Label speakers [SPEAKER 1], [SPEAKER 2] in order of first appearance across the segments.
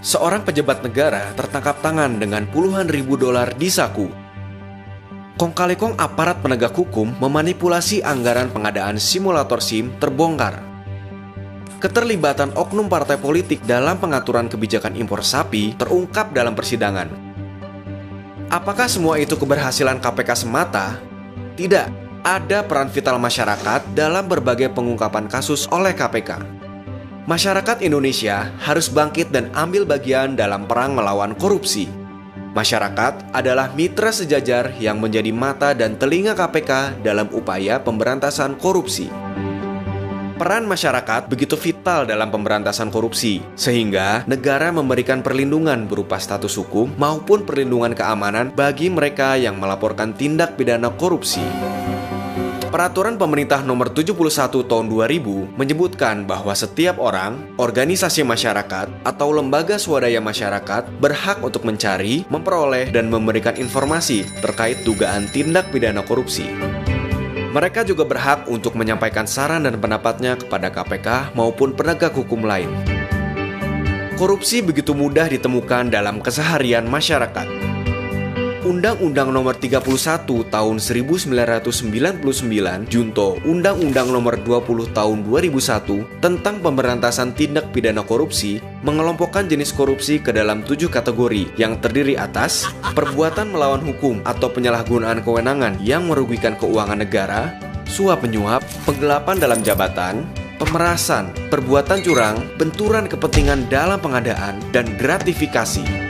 [SPEAKER 1] seorang pejabat negara tertangkap tangan dengan puluhan ribu dolar di saku. Kong kali kong aparat penegak hukum memanipulasi anggaran pengadaan simulator SIM terbongkar. Keterlibatan oknum partai politik dalam pengaturan kebijakan impor sapi terungkap dalam persidangan. Apakah semua itu keberhasilan KPK semata? Tidak, ada peran vital masyarakat dalam berbagai pengungkapan kasus oleh KPK. Masyarakat Indonesia harus bangkit dan ambil bagian dalam perang melawan korupsi. Masyarakat adalah mitra sejajar yang menjadi mata dan telinga KPK dalam upaya pemberantasan korupsi. Peran masyarakat begitu vital dalam pemberantasan korupsi, sehingga negara memberikan perlindungan berupa status hukum maupun perlindungan keamanan bagi mereka yang melaporkan tindak pidana korupsi. Peraturan Pemerintah Nomor 71 Tahun 2000 menyebutkan bahwa setiap orang, organisasi masyarakat, atau lembaga swadaya masyarakat berhak untuk mencari, memperoleh, dan memberikan informasi terkait dugaan tindak pidana korupsi. Mereka juga berhak untuk menyampaikan saran dan pendapatnya kepada KPK maupun penegak hukum lain. Korupsi begitu mudah ditemukan dalam keseharian masyarakat. Undang-Undang Nomor 31 Tahun 1999 Junto Undang-Undang Nomor 20 Tahun 2001 tentang pemberantasan tindak pidana korupsi mengelompokkan jenis korupsi ke dalam 7 kategori yang terdiri atas perbuatan melawan hukum atau penyalahgunaan kewenangan yang merugikan keuangan negara, suap menyuap, penggelapan dalam jabatan, pemerasan, perbuatan curang, benturan kepentingan dalam pengadaan, dan gratifikasi.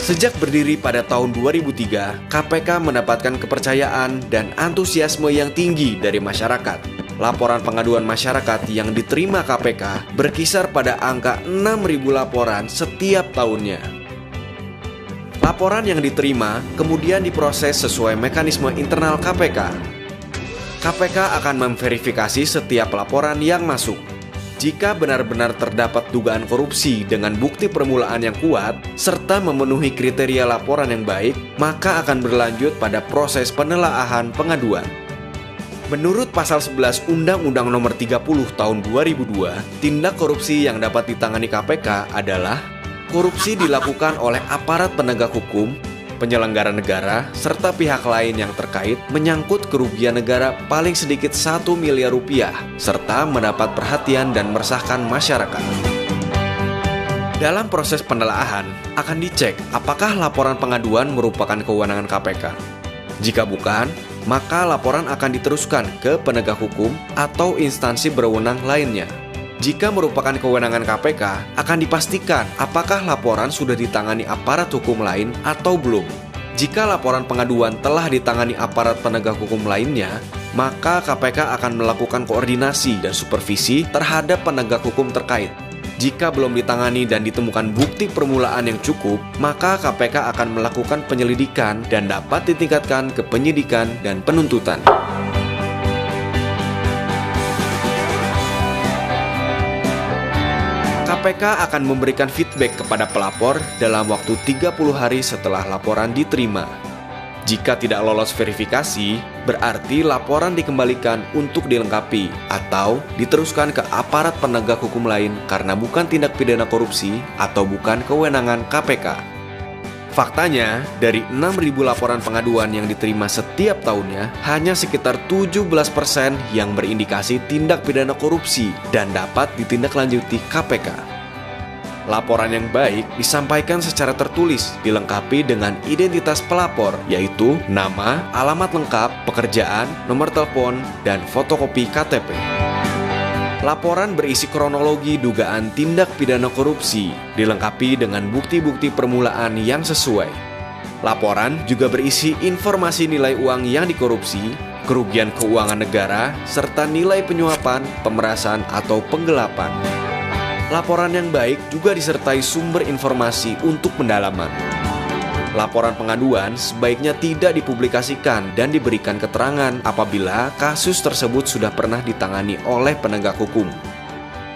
[SPEAKER 1] Sejak berdiri pada tahun 2003, KPK mendapatkan kepercayaan dan antusiasme yang tinggi dari masyarakat. Laporan pengaduan masyarakat yang diterima KPK berkisar pada angka 6.000 laporan setiap tahunnya. Laporan yang diterima kemudian diproses sesuai mekanisme internal KPK. KPK akan memverifikasi setiap laporan yang masuk. Jika benar-benar terdapat dugaan korupsi dengan bukti permulaan yang kuat, serta memenuhi kriteria laporan yang baik, maka akan berlanjut pada proses penelaahan pengaduan. Menurut Pasal 11 Undang-Undang Nomor 30 Tahun 2002, tindak korupsi yang dapat ditangani KPK adalah korupsi dilakukan oleh aparat penegak hukum, penyelenggara negara, serta pihak lain yang terkait menyangkut kerugian negara paling sedikit 1 miliar rupiah, serta mendapat perhatian dan meresahkan masyarakat. Dalam proses penelaahan, akan dicek apakah laporan pengaduan merupakan kewenangan KPK. Jika bukan, maka laporan akan diteruskan ke penegak hukum atau instansi berwenang lainnya. Jika merupakan kewenangan KPK, akan dipastikan apakah laporan sudah ditangani aparat hukum lain atau belum. Jika laporan pengaduan telah ditangani aparat penegak hukum lainnya, maka KPK akan melakukan koordinasi dan supervisi terhadap penegak hukum terkait. Jika belum ditangani dan ditemukan bukti permulaan yang cukup, maka KPK akan melakukan penyelidikan dan dapat ditingkatkan ke penyidikan dan penuntutan. KPK akan memberikan feedback kepada pelapor dalam waktu 30 hari setelah laporan diterima. Jika tidak lolos verifikasi, berarti laporan dikembalikan untuk dilengkapi atau diteruskan ke aparat penegak hukum lain karena bukan tindak pidana korupsi atau bukan kewenangan KPK. Faktanya, dari 6.000 laporan pengaduan yang diterima setiap tahunnya, hanya sekitar 17% yang berindikasi tindak pidana korupsi dan dapat ditindaklanjuti KPK. Laporan yang baik disampaikan secara tertulis, dilengkapi dengan identitas pelapor, yaitu nama, alamat lengkap, pekerjaan, nomor telepon, dan fotokopi KTP. Laporan berisi kronologi dugaan tindak pidana korupsi, dilengkapi dengan bukti-bukti permulaan yang sesuai. Laporan juga berisi informasi nilai uang yang dikorupsi, kerugian keuangan negara, serta nilai penyuapan, pemerasan, atau penggelapan. Laporan yang baik juga disertai sumber informasi untuk pendalaman. Laporan pengaduan sebaiknya tidak dipublikasikan dan diberikan keterangan apabila kasus tersebut sudah pernah ditangani oleh penegak hukum.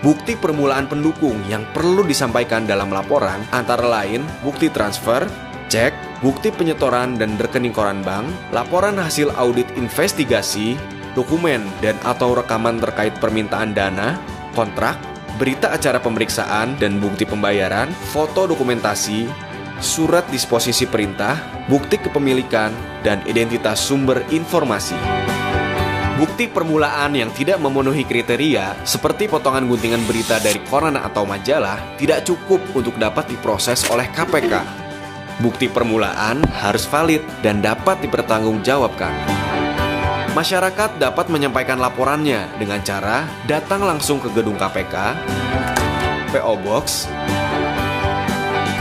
[SPEAKER 1] Bukti permulaan pendukung yang perlu disampaikan dalam laporan antara lain bukti transfer, cek, bukti penyetoran dan rekening koran bank, laporan hasil audit investigasi, dokumen dan atau rekaman terkait permintaan dana, kontrak, berita acara pemeriksaan dan bukti pembayaran, foto dokumentasi, surat disposisi perintah, bukti kepemilikan, dan identitas sumber informasi. Bukti permulaan yang tidak memenuhi kriteria, seperti potongan guntingan berita dari koran atau majalah, tidak cukup untuk dapat diproses oleh KPK. Bukti permulaan harus valid dan dapat dipertanggungjawabkan. Masyarakat dapat menyampaikan laporannya dengan cara datang langsung ke gedung KPK, PO Box,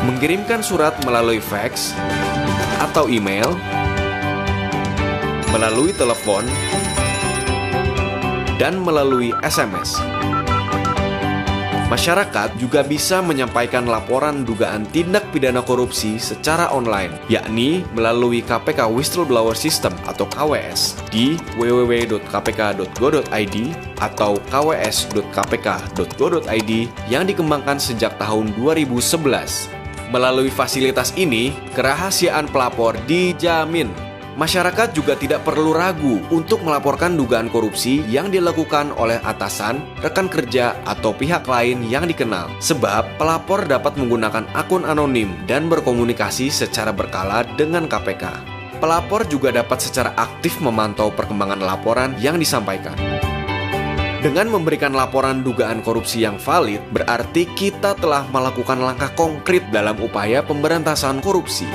[SPEAKER 1] mengirimkan surat melalui fax atau email, melalui telepon, dan melalui SMS. Masyarakat juga bisa menyampaikan laporan dugaan tindak pidana korupsi secara online, yakni melalui KPK Whistleblower System atau KWS di www.kpk.go.id atau kws.kpk.go.id yang dikembangkan sejak tahun 2011. Melalui fasilitas ini, kerahasiaan pelapor dijamin. Masyarakat juga tidak perlu ragu untuk melaporkan dugaan korupsi yang dilakukan oleh atasan, rekan kerja, atau pihak lain yang dikenal. Sebab pelapor dapat menggunakan akun anonim dan berkomunikasi secara berkala dengan KPK. Pelapor juga dapat secara aktif memantau perkembangan laporan yang disampaikan. Dengan memberikan laporan dugaan korupsi yang valid, berarti kita telah melakukan langkah konkret dalam upaya pemberantasan korupsi.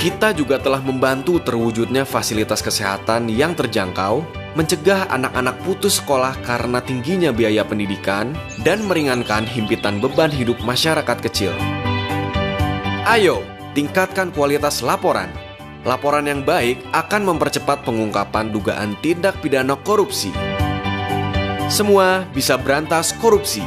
[SPEAKER 1] Kita juga telah membantu terwujudnya fasilitas kesehatan yang terjangkau, mencegah anak-anak putus sekolah karena tingginya biaya pendidikan, dan meringankan himpitan beban hidup masyarakat kecil. Ayo, tingkatkan kualitas laporan. Laporan yang baik akan mempercepat pengungkapan dugaan tindak pidana korupsi. Semua bisa berantas korupsi.